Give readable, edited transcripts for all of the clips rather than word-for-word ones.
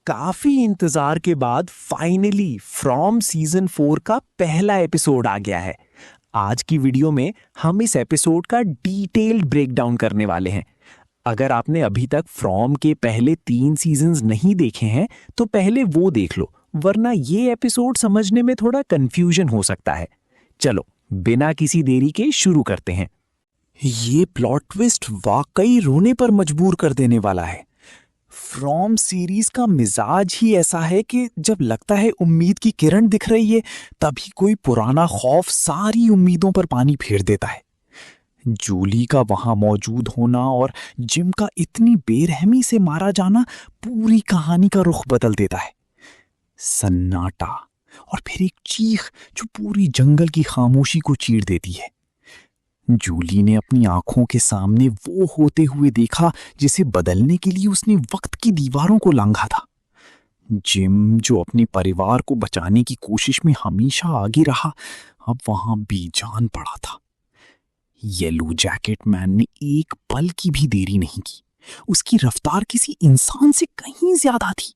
काफी इंतजार के बाद फाइनली फ्रॉम सीजन 4 का पहला एपिसोड आ गया है। आज की वीडियो में हम इस एपिसोड का डिटेल्ड ब्रेकडाउन करने वाले हैं। अगर आपने अभी तक फ्रॉम के पहले 3 सीजन्स नहीं देखे हैं तो पहले वो देख लो, वरना ये एपिसोड समझने में थोड़ा कंफ्यूजन हो सकता है। चलो बिना किसी देरी के शुरू करते हैं। ये प्लॉट ट्विस्ट वाकई रोने पर मजबूर कर देने वाला है। फ्रॉम सीरीज का मिजाज ही ऐसा है कि जब लगता है उम्मीद की किरण दिख रही है, तभी कोई पुराना खौफ सारी उम्मीदों पर पानी फेर देता है। जूली का वहां मौजूद होना और जिम का इतनी बेरहमी से मारा जाना पूरी कहानी का रुख बदल देता है। सन्नाटा और फिर एक चीख जो पूरी जंगल की खामोशी को चीर देती है। जूली ने अपनी आंखों के सामने वो होते हुए देखा जिसे बदलने के लिए उसने वक्त की दीवारों को लांघा था। जिम जो अपने परिवार को बचाने की कोशिश में हमेशा आगे रहा, अब वहां बेजान पड़ा था। येलो जैकेट मैन ने एक पल की भी देरी नहीं की। उसकी रफ्तार किसी इंसान से कहीं ज्यादा थी।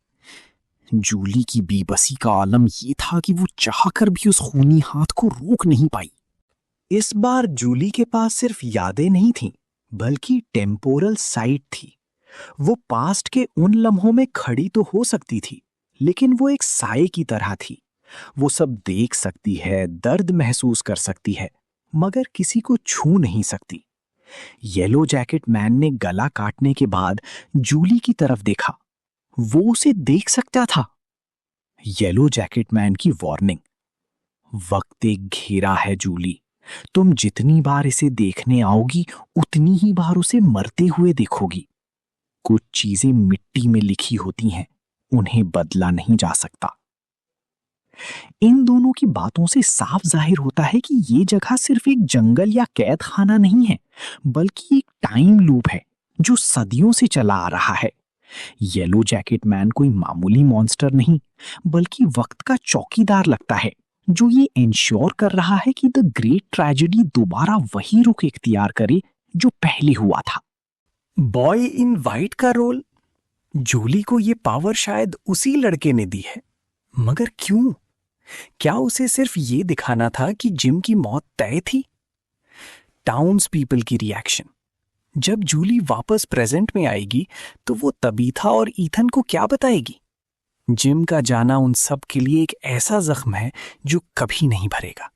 जूली की बेबसी का आलम ये था कि वो चाहकर भी उस खूनी हाथ को रोक नहीं पाई। इस बार जूली के पास सिर्फ यादें नहीं थीं, बल्कि टेम्पोरल साइट थी। वो पास्ट के उन लम्हों में खड़ी तो हो सकती थी, लेकिन वो एक साए की तरह थी। वो सब देख सकती है, दर्द महसूस कर सकती है, मगर किसी को छू नहीं सकती। येलो जैकेट मैन ने गला काटने के बाद जूली की तरफ देखा। वो उसे देख सकता था। येलो जैकेट मैन की वार्निंग, वक्त एक घेरा है जूली। तुम जितनी बार इसे देखने आओगी उतनी ही बार उसे मरते हुए देखोगी। कुछ चीजें मिट्टी में लिखी होती हैं, उन्हें बदला नहीं जा सकता। इन दोनों की बातों से साफ जाहिर होता है कि ये जगह सिर्फ एक जंगल या कैद खाना नहीं है, बल्कि एक टाइम लूप है जो सदियों से चला आ रहा है। येलो जैकेट मैन कोई मामूली मॉन्स्टर नहीं, बल्कि वक्त का चौकीदार लगता है, जो ये इंश्योर कर रहा है कि द ग्रेट ट्रेजेडी दोबारा वही रुख इख्तियार करे जो पहले हुआ था। बॉय इन वाइट का रोल, जूली को ये पावर शायद उसी लड़के ने दी है, मगर क्यों? क्या उसे सिर्फ ये दिखाना था कि जिम की मौत तय थी? टाउन्स पीपल की रिएक्शन, जब जूली वापस प्रेजेंट में आएगी तो वो तबीथा और ईथन को क्या बताएगी? जिम का जाना उन सब के लिए एक ऐसा जख्म है जो कभी नहीं भरेगा।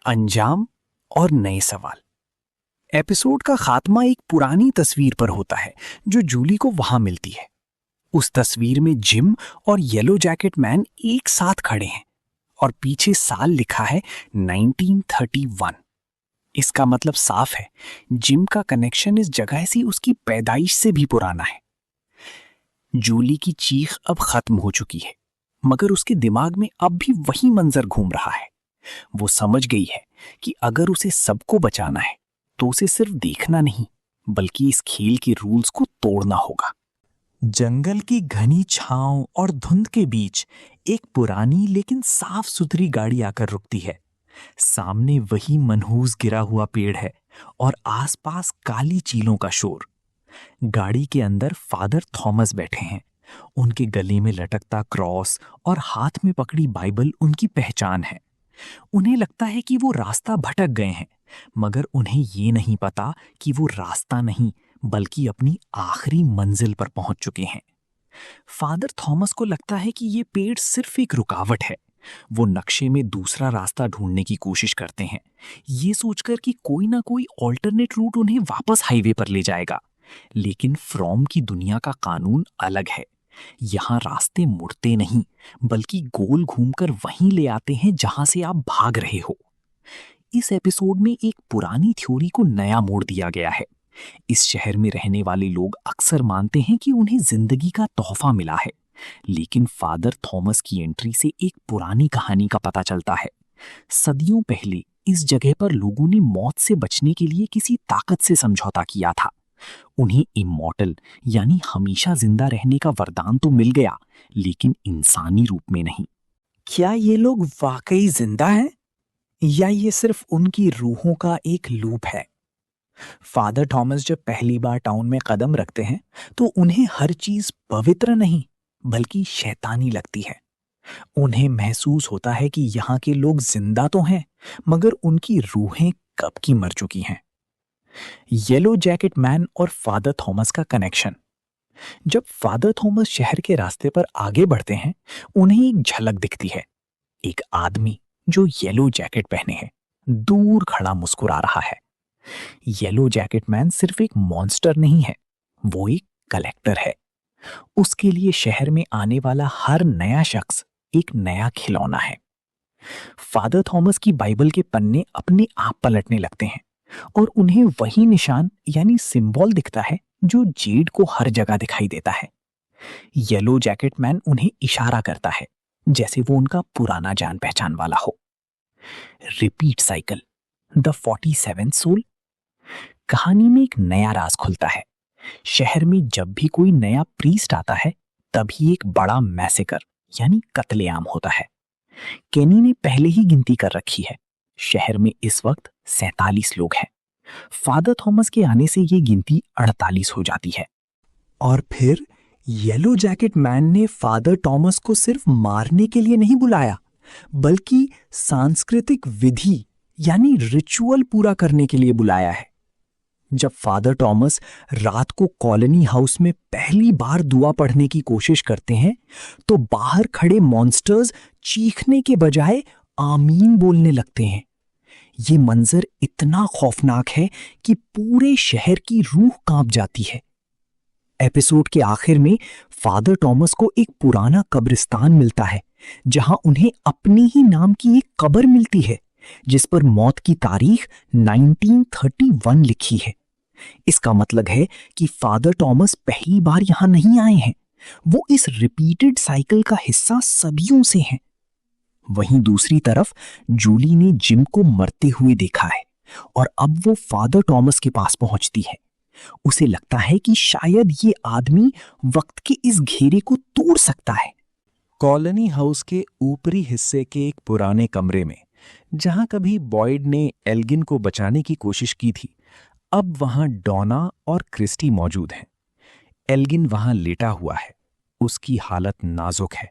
अंजाम और नए सवाल। एपिसोड का खात्मा एक पुरानी तस्वीर पर होता है जो जूली को वहां मिलती है। उस तस्वीर में जिम और येलो जैकेट मैन एक साथ खड़े हैं और पीछे साल लिखा है 1931। इसका मतलब साफ है, जिम का कनेक्शन इस जगह से उसकी पैदाइश से भी पुराना है। जूली की चीख अब खत्म हो चुकी है, मगर उसके दिमाग में अब भी वही मंजर घूम रहा है। वो समझ गई है कि अगर उसे सबको बचाना है तो उसे सिर्फ देखना नहीं, बल्कि इस खेल के रूल्स को तोड़ना होगा। जंगल की घनी छांव और धुंध के बीच एक पुरानी लेकिन साफ सुथरी गाड़ी आकर रुकती है। सामने वही मनहूस गिरा हुआ पेड़ है और आसपास काली चीलों का शोर। गाड़ी के अंदर फादर थॉमस बैठे हैं। उनके गले में लटकता क्रॉस और हाथ में पकड़ी बाइबल उनकी पहचान है। उन्हें लगता है कि वो रास्ता भटक गए हैं, मगर उन्हें ये नहीं पता कि वो रास्ता नहीं, बल्कि अपनी आखिरी मंजिल पर पहुंच चुके हैं। फादर थॉमस को लगता है कि ये पेड़ सिर्फ एक रुकावट है। वो नक्शे में दूसरा रास्ता ढूंढने की कोशिश करते हैं, ये सोचकर कि कोई ना कोई ऑल्टरनेट रूट उन्हें वापस हाईवे पर ले जाएगा। लेकिन फ्रॉम की दुनिया का कानून अलग है। यहाँ रास्ते मुड़ते नहीं, बल्कि गोल घूमकर वहीं ले आते हैं जहां से आप भाग रहे हो। इस एपिसोड में एक पुरानी थ्योरी को नया मोड़ दिया गया है। इस शहर में रहने वाले लोग अक्सर मानते हैं कि उन्हें जिंदगी का तोहफा मिला है, लेकिन फादर थॉमस की एंट्री से एक पुरानी कहानी का पता चलता है। सदियों पहले इस जगह पर लोगों ने मौत से बचने के लिए किसी ताकत से समझौता किया था। उन्हें इमॉर्टल यानी हमेशा जिंदा रहने का वरदान तो मिल गया, लेकिन इंसानी रूप में नहीं। क्या ये लोग वाकई जिंदा हैं, या ये सिर्फ उनकी रूहों का एक लूप है? फादर थॉमस जब पहली बार टाउन में कदम रखते हैं तो उन्हें हर चीज पवित्र नहीं, बल्कि शैतानी लगती है। उन्हें महसूस होता है कि यहाँ के लोग जिंदा तो हैं, मगर उनकी रूहें कब की मर चुकी हैं। येलो जैकेट मैन और फादर थॉमस का कनेक्शन। जब फादर थॉमस शहर के रास्ते पर आगे बढ़ते हैं, उन्हें एक झलक दिखती है। एक आदमी जो येलो जैकेट पहने है, दूर खड़ा मुस्कुरा रहा है। येलो जैकेट मैन सिर्फ एक मॉन्स्टर नहीं है, वो एक कलेक्टर है। उसके लिए शहर में आने वाला हर नया शख्स एक नया खिलौना है। फादर थॉमस की बाइबल के पन्ने अपने आप पलटने लगते हैं और उन्हें वही निशान यानी सिंबल दिखता है जो जेड को हर जगह दिखाई देता है। येलो जैकेट मैन उन्हें इशारा करता है, जैसे वो उनका पुराना जान पहचान वाला हो। Repeat cycle, the 47 soul. कहानी में एक नया राज खुलता है। शहर में जब भी कोई नया प्रीस्ट आता है, तभी एक बड़ा मैसेकर यानी कत्लेआम होता है। केनी ने पहले ही गिनती कर रखी है। शहर में इस वक्त 47 लोग हैं। फादर थॉमस के आने से ये गिनती 48 हो जाती है। और फिर येलो जैकेट मैन ने फादर थॉमस को सिर्फ मारने के लिए नहीं बुलाया, बल्कि सांस्कृतिक विधि यानी रिचुअल पूरा करने के लिए बुलाया है। जब फादर थॉमस रात को कॉलोनी हाउस में पहली बार दुआ पढ़ने की कोशिश करते हैं, तो बाहर खड़े मॉन्स्टर्स चीखने के बजाय आमीन बोलने लगते हैं। ये मंजर इतना खौफनाक है कि पूरे शहर की रूह कांप जाती है। एपिसोड के आखिर में फादर थॉमस को एक पुराना कब्रिस्तान मिलता है, जहां उन्हें अपने ही नाम की एक कब्र मिलती है, जिस पर मौत की तारीख 1931 लिखी है। इसका मतलब है कि फादर थॉमस पहली बार यहां नहीं आए हैं, वो इस रिपीटेड साइकिल का हिस्सा सदियों से हैं। वहीं दूसरी तरफ जूली ने जिम को मरते हुए देखा है और अब वो फादर थॉमस के पास पहुंचती है। उसे लगता है कि शायद ये आदमी वक्त के इस घेरे को तोड़ सकता है। कॉलोनी हाउस के ऊपरी हिस्से के एक पुराने कमरे में, जहां कभी बॉयड ने एल्गिन को बचाने की कोशिश की थी, अब वहां डॉना और क्रिस्टी मौजूद हैं। एल्गिन वहां लेटा हुआ है। उसकी हालत नाजुक है।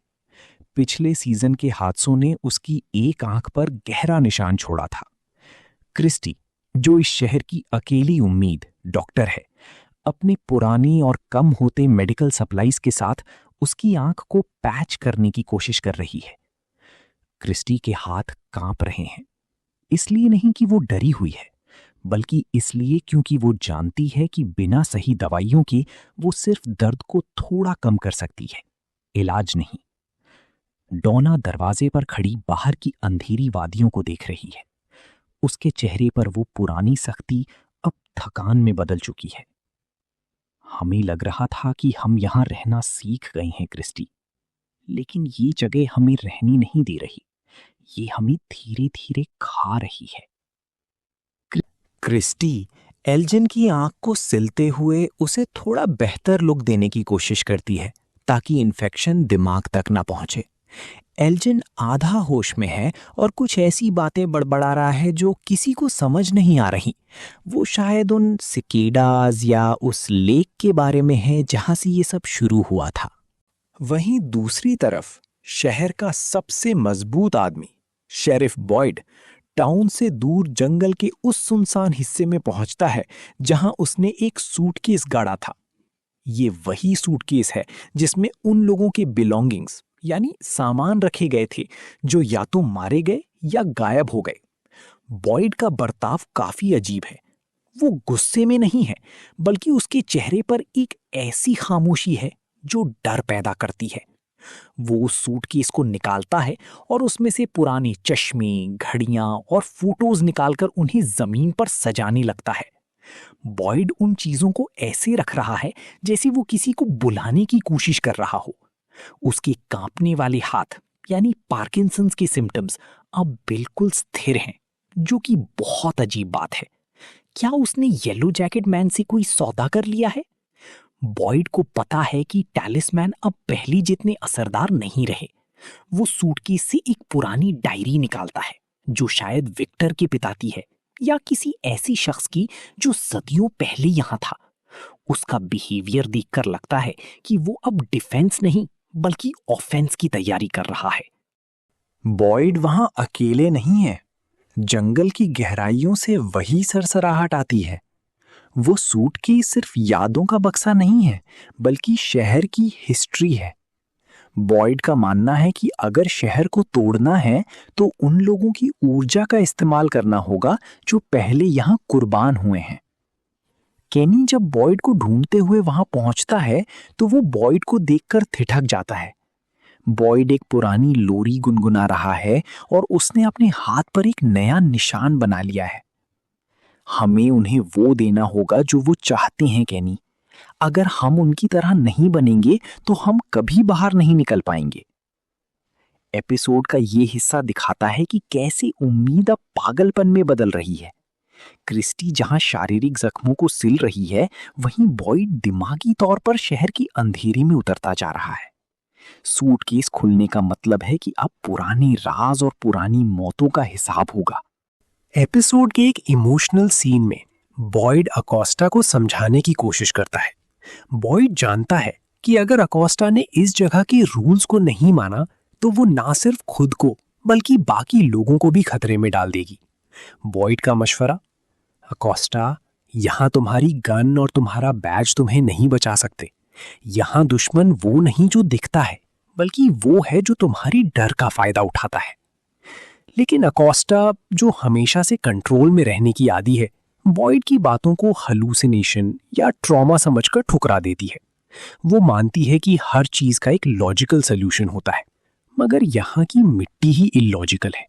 पिछले सीजन के हादसों ने उसकी एक आंख पर गहरा निशान छोड़ा था। क्रिस्टी, जो इस शहर की अकेली उम्मीद डॉक्टर है, अपनी पुरानी और कम होते मेडिकल सप्लाईज के साथ उसकी आंख को पैच करने की कोशिश कर रही है। क्रिस्टी के हाथ कांप रहे हैं, इसलिए नहीं कि वो डरी हुई है, बल्कि इसलिए क्योंकि वो जानती है कि बिना सही दवाइयों के वो सिर्फ दर्द को थोड़ा कम कर सकती है, इलाज नहीं। डॉना दरवाजे पर खड़ी बाहर की अंधेरी वादियों को देख रही है। उसके चेहरे पर वो पुरानी सख्ती अब थकान में बदल चुकी है। हमें लग रहा था कि हम यहां रहना सीख गए हैं क्रिस्टी, लेकिन ये जगह हमें रहनी नहीं दे रही। ये हमें धीरे धीरे खा रही है। क्रिस्टी एल्जिन की आंख को सिलते हुए उसे थोड़ा बेहतर लुक देने की कोशिश करती है, ताकि इन्फेक्शन दिमाग तक ना पहुंचे। एल्जिन आधा होश में है और कुछ ऐसी बातें बड़बड़ा रहा है जो किसी को समझ नहीं आ रही। वो शायद उन सिकेडाज या उस लेक के बारे में है जहां से ये सब शुरू हुआ था। वहीं दूसरी तरफ शहर का सबसे मजबूत आदमी शेरिफ बॉयड टाउन से दूर जंगल के उस सुनसान हिस्से में पहुंचता है जहां उसने एक सूटकेस गाड़ा था। ये वही सूटकेस है जिसमें उन लोगों के बिलोंगिंग्स यानी सामान रखे गए थे जो या तो मारे गए या गायब हो गए। बॉयड का बर्ताव काफी अजीब है। वो गुस्से में नहीं है, बल्कि उसके चेहरे पर एक ऐसी खामोशी है जो डर पैदा करती है। वो सूटकेस को निकालता है और उसमें से पुराने चश्मे, घड़ियां और फोटोज निकालकर उन्हें जमीन पर सजाने लगता है। बॉयड उन चीजों को ऐसे रख रहा है जैसे वो किसी को बुलाने की कोशिश कर रहा हो। उसके कांपने वाले हाथ यानी पार्किंसंस के सिम्टम्स अब बिल्कुल स्थिर हैं, जो कि बहुत अजीब बात है। क्या उसने येलो जैकेट मैन से कोई सौदा कर लिया है? बॉयड को पता है कि टैलिस्मैन अब पहले जितने असरदार नहीं रहे। वो सूटकेस से एक पुरानी डायरी निकालता है जो शायद विक्टर के पिता की है या किसी ऐसी शख्स की जो सदियों पहले यहां था। उसका बिहेवियर देखकर लगता है कि वो अब डिफेंस नहीं बल्कि ऑफेंस की तैयारी कर रहा है। बॉयड वहां अकेले नहीं है। जंगल की गहराइयों से वही सरसराहट आती है। वो सूटकेस सिर्फ यादों का बक्सा नहीं है, बल्कि शहर की हिस्ट्री है। बॉयड का मानना है कि अगर शहर को तोड़ना है तो उन लोगों की ऊर्जा का इस्तेमाल करना होगा जो पहले यहां कुर्बान हुए हैं। केनी जब बॉयड को ढूंढते हुए वहां पहुंचता है तो वो बॉयड को देखकर थिठक जाता है। बॉयड एक पुरानी लोरी गुनगुना रहा है और उसने अपने हाथ पर एक नया निशान बना लिया है। हमें उन्हें वो देना होगा जो वो चाहते हैं केनी। अगर हम उनकी तरह नहीं बनेंगे तो हम कभी बाहर नहीं निकल पाएंगे। एपिसोड का ये हिस्सा दिखाता है कि कैसे उम्मीद अब पागलपन में बदल रही है। क्रिस्टी जहां शारीरिक जख्मों को सिल रही है, वहीं बॉयड दिमागी तौर पर शहर की अंधेरी में उतरता जा रहा है। सूटकेस खुलने का मतलब है कि अब पुराने राज और पुरानी मौतों का हिसाब होगा। एपिसोड के एक इमोशनल सीन में बॉयड अकोस्टा को समझाने की कोशिश करता है। बॉयड जानता है कि अगर अकोस्टा ने इस जगह के रूल्स को नहीं माना तो वो ना सिर्फ खुद को बल्कि बाकी लोगों को भी खतरे में डाल देगी। बॉयड का मशवरा, अकोस्टा, यहां तुम्हारी गन और तुम्हारा बैज तुम्हें नहीं बचा सकते। यहां दुश्मन वो नहीं जो दिखता है, बल्कि वो है जो तुम्हारी डर का फायदा उठाता है। लेकिन अकोस्टा, जो हमेशा से कंट्रोल में रहने की आदी है, बॉयड की बातों को हलूसिनेशन या ट्रॉमा समझकर ठुकरा देती है। वो मानती है कि हर चीज का एक लॉजिकल सॉल्यूशन होता है, मगर यहाँ की मिट्टी ही इलॉजिकल है।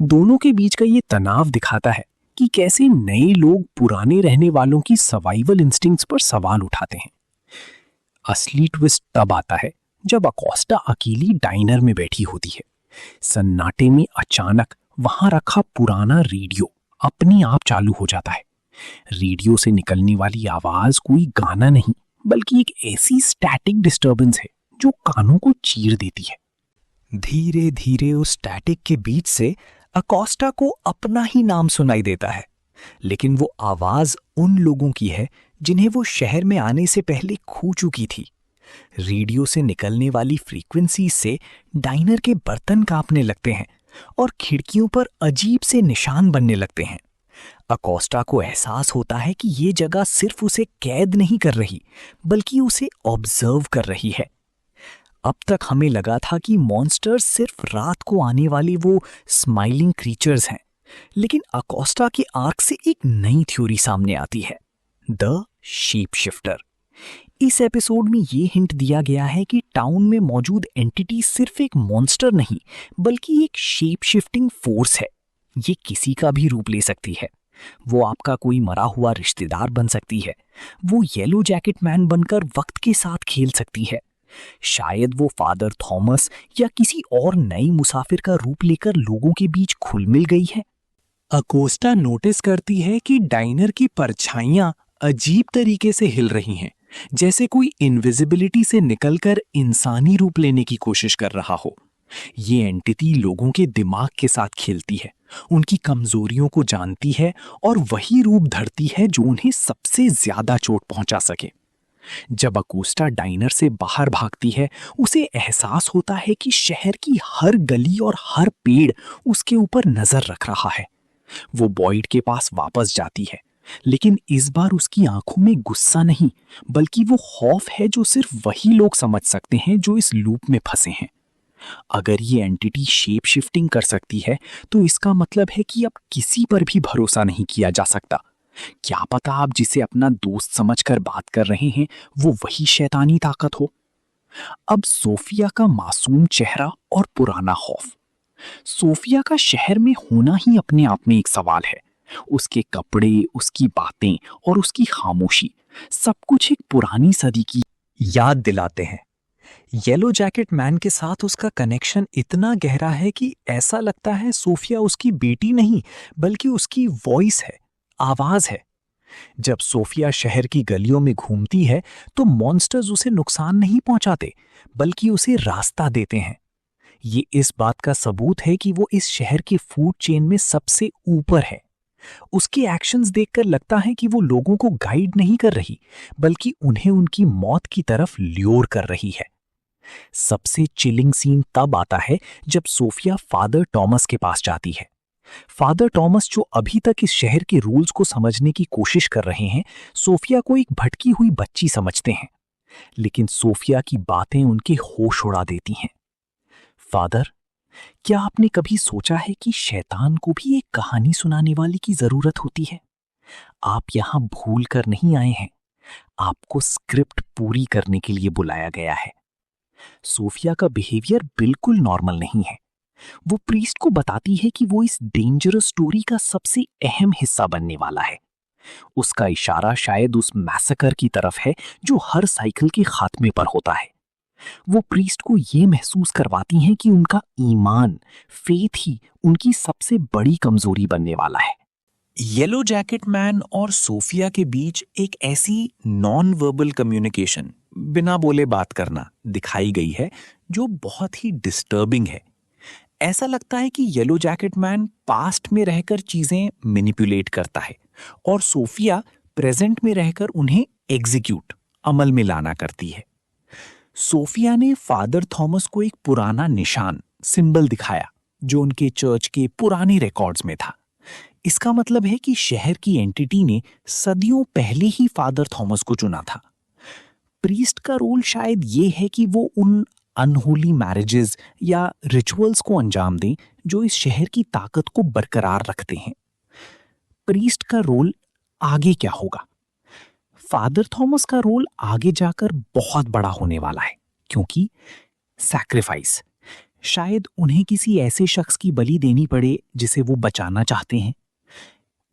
दोनों के बीच का ये तनाव दिखाता है कि कैसे नए लोग पुराने रहने वालों की सर्वाइवल इंस्टिंक्ट्स पर सवाल उठाते हैं। असली ट्विस्ट तब आता है जब अकोस्टा अकेली डाइनर में बैठी होती है। सन्नाटे में अचानक वहां रखा पुराना रेडियो अपने आप चालू हो जाता है। रेडियो से निकलने वाली आवाज कोई गाना नहीं, बल्कि एक ऐसी स्टैटिक डिस्टर्बेंस है जो कानों को चीर देती है। धीरे धीरे उस स्टैटिक के बीच से अकोस्टा को अपना ही नाम सुनाई देता है, लेकिन वो आवाज उन लोगों की है जिन्हें वो शहर में आने से पहले खो चुकी थी। रेडियो से निकलने वाली फ्रीक्वेंसी से डाइनर के बर्तन कांपने लगते हैं और खिड़कियों पर अजीब से निशान बनने लगते हैं। अकोस्टा को एहसास होता है कि ये जगह सिर्फ उसे कैद नहीं कर रही, बल्कि उसे ऑब्जर्व कर रही है। अब तक हमें लगा था कि मॉन्स्टर्स सिर्फ रात को आने वाले वो स्माइलिंग क्रीचर्स हैं, लेकिन अकोस्टा के आर्क से एक नई थ्योरी सामने आती है, द शेप शिफ्टर। इस एपिसोड में ये हिंट दिया गया है कि टाउन में मौजूद एंटिटी सिर्फ एक मॉन्स्टर नहीं, बल्कि एक शेप शिफ्टिंग फोर्स है। ये किसी का भी रूप ले सकती है। वो आपका कोई मरा हुआ रिश्तेदार बन सकती है। वो येलो जैकेट मैन बनकर वक्त के साथ खेल सकती है। शायद वो फादर थॉमस या किसी और नई मुसाफिर का रूप लेकर लोगों के बीच घुल मिल गई है। अकोस्टा नोटिस करती है कि डाइनर की परछाइयां अजीब तरीके से हिल रही हैं, जैसे कोई इनविजिबिलिटी से निकलकर इंसानी रूप लेने की कोशिश कर रहा हो। ये एंटिटी लोगों के दिमाग के साथ खेलती है, उनकी कमजोरियों को जानती है और वही रूप धरती है जो उन्हें सबसे ज्यादा चोट पहुंचा सके। जब अकोस्टा डाइनर से बाहर भागती है, उसे एहसास होता है कि शहर की हर गली और हर पेड़ उसके ऊपर नजर रख रहा है। वो बॉयड के पास वापस जाती है, लेकिन इस बार उसकी आंखों में गुस्सा नहीं, बल्कि वो खौफ है जो सिर्फ वही लोग समझ सकते हैं जो इस लूप में फंसे हैं। अगर ये एंटिटी शेप शिफ्टिंग कर सकती है, तो इसका मतलब है कि अब किसी पर भी भरोसा नहीं किया जा सकता। क्या पता आप जिसे अपना दोस्त समझकर बात कर रहे हैं वो वही शैतानी ताकत हो। अब सोफिया का मासूम चेहरा और पुराना खौफ। सोफिया का शहर में होना ही अपने आप में एक सवाल है। उसके कपड़े, उसकी बातें और उसकी खामोशी, सब कुछ एक पुरानी सदी की याद दिलाते हैं। येलो जैकेट मैन के साथ उसका कनेक्शन इतना गहरा है कि ऐसा लगता है सोफिया उसकी बेटी नहीं, बल्कि उसकी वॉइस है, आवाज है। जब सोफिया शहर की गलियों में घूमती है तो मॉन्स्टर्स उसे नुकसान नहीं पहुंचाते, बल्कि उसे रास्ता देते हैं। ये इस बात का सबूत है कि वो इस शहर के फूड चेन में सबसे ऊपर है। उसके एक्शंस देखकर लगता है कि वो लोगों को गाइड नहीं कर रही, बल्कि उन्हें उनकी मौत की तरफ ल्योर कर रही है। सबसे चिलिंग सीन तब आता है जब सोफिया फादर टॉमस के पास जाती है। फादर टॉमस, जो अभी तक इस शहर के रूल्स को समझने की कोशिश कर रहे हैं, सोफिया को एक भटकी हुई बच्ची समझते हैं। लेकिन सोफिया की बातें उनके होश उड़ा देती हैं। फादर, क्या आपने कभी सोचा है कि शैतान को भी एक कहानी सुनाने वाले की जरूरत होती है? आप यहां भूल कर नहीं आए हैं, आपको स्क्रिप्ट पूरी करने के लिए बुलाया गया है। सोफिया का बिहेवियर बिल्कुल नॉर्मल नहीं है। वो प्रीस्ट को बताती है कि वो इस डेंजरस स्टोरी का सबसे अहम हिस्सा बनने वाला है। उसका इशारा शायद उस मैसेकर की तरफ है जो हर साइकिल के खात्मे पर होता है। वो प्रीस्ट को ये महसूस करवाती हैं कि उनका ईमान, फेथ ही उनकी सबसे बड़ी कमजोरी बनने वाला है। येलो जैकेट मैन और सोफिया के बीच एक ऐसी नॉन वर्बल कम्युनिकेशन, बिना बोले बात करना, दिखाई गई है जो बहुत ही डिस्टर्बिंग है। ऐसा लगता है कि येलो जैकेट मैन पास्ट में रहकर चीजें मैनिपुलेट करता है और सोफिया प्रेजेंट में रहकर उन्हें एग्जीक्यूट, अमल में लाना करती है। सोफिया ने फादर थॉमस को एक पुराना निशान, सिंबल दिखाया जो उनके चर्च के पुराने रिकॉर्ड्स में था। इसका मतलब है कि शहर की एंटिटी ने सदियों पहले ही फादर थॉमस को चुना था। प्रीस्ट का रोल शायद ये है कि वो उन अनहोली मैरिजेस या रिचुअल्स को अंजाम दें जो इस शहर की ताकत को बरकरार रखते हैं। प्रीस्ट का रोल आगे क्या होगा? फादर थॉमस का रोल आगे जाकर बहुत बड़ा होने वाला है, क्योंकि सैक्रिफाइस, शायद उन्हें किसी ऐसे शख्स की बलि देनी पड़े जिसे वो बचाना चाहते हैं।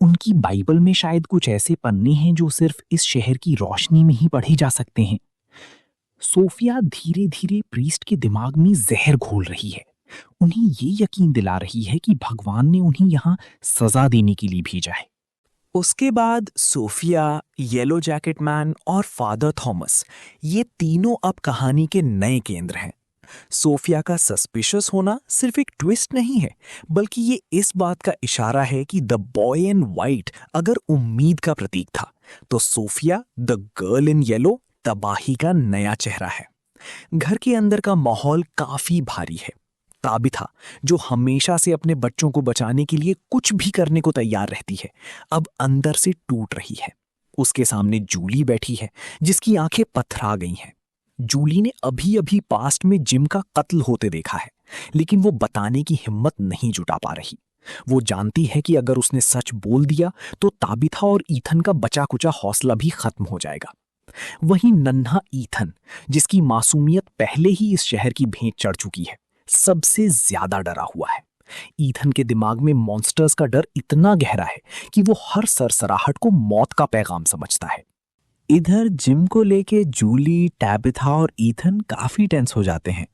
उनकी बाइबल में शायद कुछ ऐसे पन्ने हैं जो सिर्फ इस शहर की रोशनी में ही पढ़े जा सकते हैं। सोफिया धीरे धीरे प्रीस्ट के दिमाग में जहर घोल रही है। उन्हें ये यकीन दिला रही है कि भगवान ने उन्हें यहाँ सजा देने के लिए भेजा है। उसके बाद सोफिया, येलो जैकेट मैन और फादर थॉमस, ये तीनों अब कहानी के नए केंद्र हैं। सोफिया का सस्पिशियस होना सिर्फ एक ट्विस्ट नहीं है, बल्कि ये इस बात का इशारा है कि द बॉय इन वाइट अगर उम्मीद का प्रतीक था, तो Sophia the girl in yellow तबाही का नया चेहरा है। घर के अंदर का माहौल काफी भारी है। ताबिथा, जो हमेशा से अपने बच्चों को बचाने के लिए कुछ भी करने को तैयार रहती है, अब अंदर से टूट रही है। उसके सामने जूली बैठी है, जिसकी आंखें पथरा गई हैं। जूली ने अभी अभी पास्ट में जिम का कत्ल होते देखा है, लेकिन वो बताने की हिम्मत नहीं जुटा पा रही। वो जानती है कि अगर उसने सच बोल दिया तो ताबिथा और ईथन का बचा कुचा हौसला भी खत्म हो जाएगा। वहीं नन्हा ईथन, जिसकी मासूमियत पहले ही इस शहर की भेंट चढ़ चुकी है, सबसे ज्यादा डरा हुआ है। ईथन के दिमाग में मॉन्स्टर्स का डर इतना गहरा है कि वो हर सरसराहट को मौत का पैगाम समझता है। इधर जिम को लेके जूली, टैबिथा और ईथन काफी टेंस हो जाते हैं।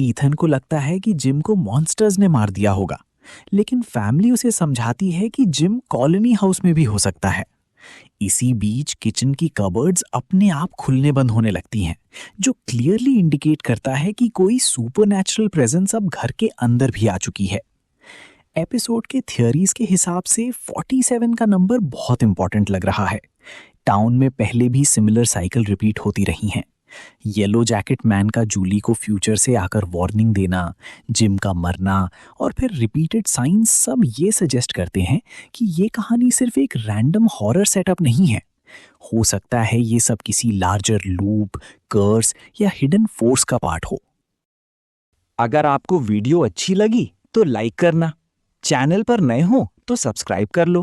ईथन को लगता है कि जिम को मॉन्स्टर्स ने मार दिया होगा, लेकिन फैमिली उसे समझाती है कि जिम कॉलोनी हाउस में भी हो सकता है। इसी बीच किचन की कबर्ड्स अपने आप खुलने बंद होने लगती हैं, जो क्लियरली इंडिकेट करता है कि कोई सुपरनैचुरल प्रेजेंस अब घर के अंदर भी आ चुकी है। एपिसोड के थियरीज के हिसाब से 47 का नंबर बहुत इंपॉर्टेंट लग रहा है। टाउन में पहले भी सिमिलर साइकिल रिपीट होती रही हैं। येलो जैकेट मैन का जूली को फ्यूचर से आकर वार्निंग देना, जिम का मरना और फिर रिपीटेड साइंस, सब ये सजेस्ट करते हैं कि ये कहानी सिर्फ एक रैंडम हॉरर सेटअप नहीं है। हो सकता है ये सब किसी लार्जर लूप, कर्स या हिडन फोर्स का पार्ट हो। अगर आपको वीडियो अच्छी लगी तो लाइक करना, चैनल पर नए हो तो सब्सक्राइब कर लो।